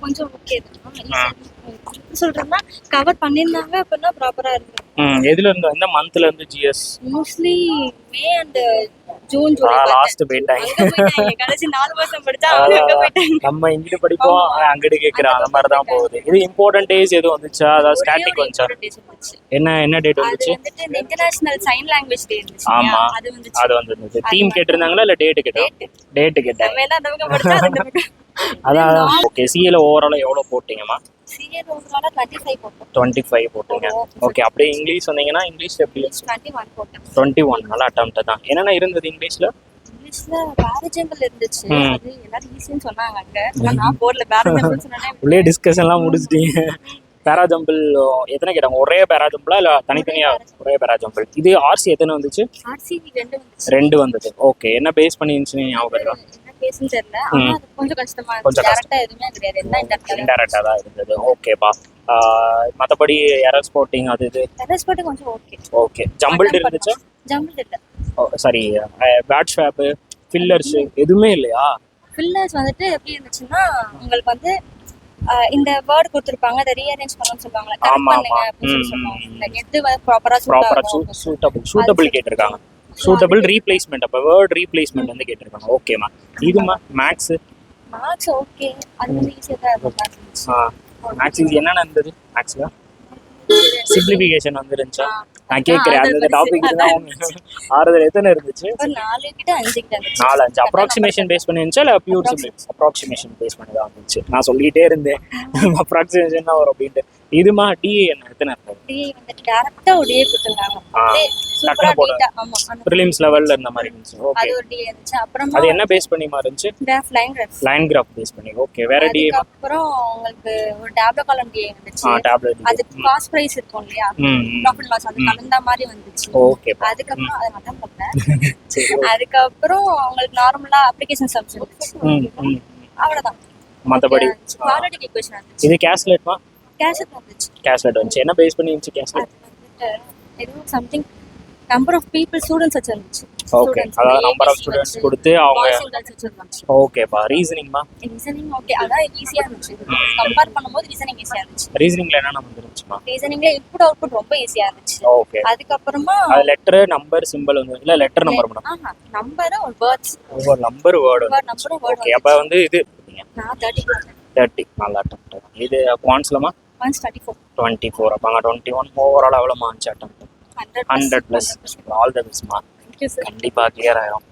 கொஞ்சம் ஓகே தான். சொல்றேன்னா கவர் பண்ணியிருந்தாங்க அப்படின்னா ப்ராப்பரா இருக்கு. எதுல இருந்து எந்த மந்த்ல இருந்து GS? Mostly May and June July last போயிட்டாங்க. கடைசி 4 மாசம் படிச்சா அவங்க அங்க போயிட்டாங்க. நம்ம இங்கிட்டு படிப்போம் அங்கிட்டு கேட்கிறோம் அந்த மாதிரி தான் போகுது. இது இம்பார்ட்டன்ட் டேஸ் எதுவும் வந்துச்சா? அதாவது ஸ்டாட்டிக் வந்துச்சா? என்ன டேட் வந்துச்சு? இந்த இன்டர்நேஷனல் சைன் லாங்குவேஜ் டே இருந்துச்சு. ஆமா அது வந்து தீம் கேட்டிருந்தாங்களா இல்ல டேட் கேட்டாங்க? டேட் கேட்டாங்க. நம்ம எல்லாம் நமக்கு படிச்சா அதான். ஓகே, சிஏல ஓவராலா எவ்வளவு போட்டீங்கம்மா? சிஏ ஓவராலா 25 போட்டோம். 25 போட்டீங்க. ஓகே, அப்படியே இங்கிலீஷ் வந்தீங்கன்னா இங்கிலீஷ் எப்படி? 21 போட்டோம். 21 நல்ல அட்டெம்ப்ட் தான். என்னென்ன இருந்தது இங்கிலீஷ்ல? இங்கிலீஷ்ல பேரஜம்பிள் இருந்துச்சு. அது எல்லாரும் ஈஸின்னு சொன்னாங்க அங்க. நான் போர்ட்ல பேரஜம்பிள் சொன்னேனே. உள்ளே டிஸ்கஷன்லாம் முடிச்சிட்டீங்க. பேராஜம்பிள் எத்தனை கேட்டாங்க? ஒரே பேராஜம்பிளா இல்ல தனித்தனியா? ஒரே பேராஜம்பிள். இது ஆர்சி எத்தனை வந்துச்சு? ஆர்சி 2 வந்துச்சு. 2 வந்தது. ஓகே, என்ன பேஸ் பண்ணி இருந்துச்சு ஞாபகம் இருக்கா? என்ன பேசுன்னு தெரியல. ஆனா அது கொஞ்சம் கஷ்டமா இருந்துச்சு. டைரக்டா எதுவுமே கிடையாது. எல்லாம் இன்டைரக்டா தான் இருந்தது. ஓகேப்பா. மத்தபடி எரர் ஸ்பாட்டிங் அது இது எரர் ஸ்பாட்டிங் கொஞ்சம் ஓகே. ஓகே, ஜம்பிள்ட் இருந்துச்சு? ஜம்பிள்ட் இல்ல. சாரி, பேட் ஸ்வாப், ஃபில்லர்ஸ் எதுவுமே இல்லையா? ஃபில்லர்ஸ் வந்துட்டு எப்படி இருந்துச்சுன்னா உங்களுக்கு வந்து இந்த வேர்ட் கொடுத்திருப்பாங்க, அதை ரீஅரேஞ்ச் பண்ணனும்னு சொல்வாங்க. கரெக்ட் பண்ணுங்க அப்படின்னு சொல்லுவாங்க. எது ப்ராப்பரா சூட்டபிள் கேட்டிருக்காங்க. சூட்டபிள் ரீப்ளேஸ்மென்ட், அப்ப வேர்ட் ரீப்ளேஸ்மென்ட் வந்து கேட்டிருக்காங்க. ஓகேமா. இதுமா மேக்ஸ் ஓகே. அது வந்து ஈஸியா தான் இருந்துச்சு. மேக்ஸ் இது என்னென்ன இருந்தது? மேக்ஸ்ல சிம்பிளிஃபிகேஷன் வந்து இருந்துச்சா? நான் கேட்கிறேன் அந்த டாபிக் தான். ஆறுதல் எத்தனை இருந்துச்சு? ஒரு 4 கிட்ட 5 கிட்ட இருந்துச்சு. 4-5 அப்ராக்ஸிமேஷன் பேஸ் பண்ணி இருந்துச்சா இல்ல பியூர் சிம்பிள்? அப்ராக்ஸிமேஷன் பேஸ் பண்ணி தான் இருந்துச்சு. நான் சொல்லிட்டே இருந்தேன் அப்ராக்ஸிமேஷன் தான் வரும் அப்படின்ட்டு. இதுமா டிஏ என்ன எத்தனை இருந்தது? டிஏ வந்து டைரக்டா டிஏ கொடுத்தாங்க. சூப்பரா நீட்டா. ஆமா, பிரிலிம்ஸ் லெவல்ல இருந்த மாதிரி இருந்துச்சு. ஓகே, அது ஒரு டிஏ இருந்துச்சு. அப்புறம் அது என்ன பேஸ் பண்ணி இருந்துச்சு? லைன் கிராஃப் பேஸ் பண்ணி. ஓகே, வேற டிஏ? அப்புறம் உங்களுக்கு ஒரு டேப்லோ காலம் டிஏ இருந்துச்சு. டேப்லெட் அது காஸ்ட் பிரைஸ் இருக்கும் இல்லையா, ப்ராஃபிட் லாஸ் அது கலந்த மாதிரி வந்துச்சு. ஓகே, அதுக்கப்புறம் அதை மட்டும் பண்ணேன். அதுக்கப்புறம் உங்களுக்கு நார்மலா அப்ளிகேஷன் சப்ஸ் இருந்துச்சு. அவ்வளவுதான். மத்தபடி குவாட்ரேட்டிக் ஈக்குவேஷன் இருந்துச்சு. இது கேஸ்லெட்மா? கேஸ்லெட் வந்துச்சு. கேஸ்லெட் வந்துச்சு. என்ன பேஸ் பண்ணி இருந்துச்சு கேஸ்லெட்? ஏதோ something number of people students வச்சிருந்துச்சு. ஓகே, அதாவது நம்பர் ஆஃப் ஸ்டூடண்ட்ஸ் கொடுத்து அவங்க. ஓகேப்பா. ரீசனிங்மா? ரீசனிங் ஓகே, அதான் ஈஸியா இருந்துச்சு. கம்பேர் பண்ணும்போது ரீசனிங் ஈஸியா இருந்துச்சு. ரீசனிங்ல என்ன வந்துருச்சுமா? ரீசனிங்ல இன்புட் அவுட்புட் ரொம்ப ஈஸியா இருந்துச்சு. ஓகே, அதுக்கப்புறமா லெட்டர் நம்பர் சிம்பல் வந்து இல்ல லெட்டர் நம்பர் மட்டும்? நம்பர் ஒரு வேர்ட்ஸ். ஒரு நம்பர் வேர்ட். ஓகே, அப்ப வந்து இது நான் 30 நல்லா அட்டெம்ப்ட். இது குவான்ட்ஸ்லமா? 24. அப்ப 21 ஓவரால் எவ்வளவு marks attempt? 100 + all the best மா. கண்டிப்பா கிளியர் ஆயிரும்.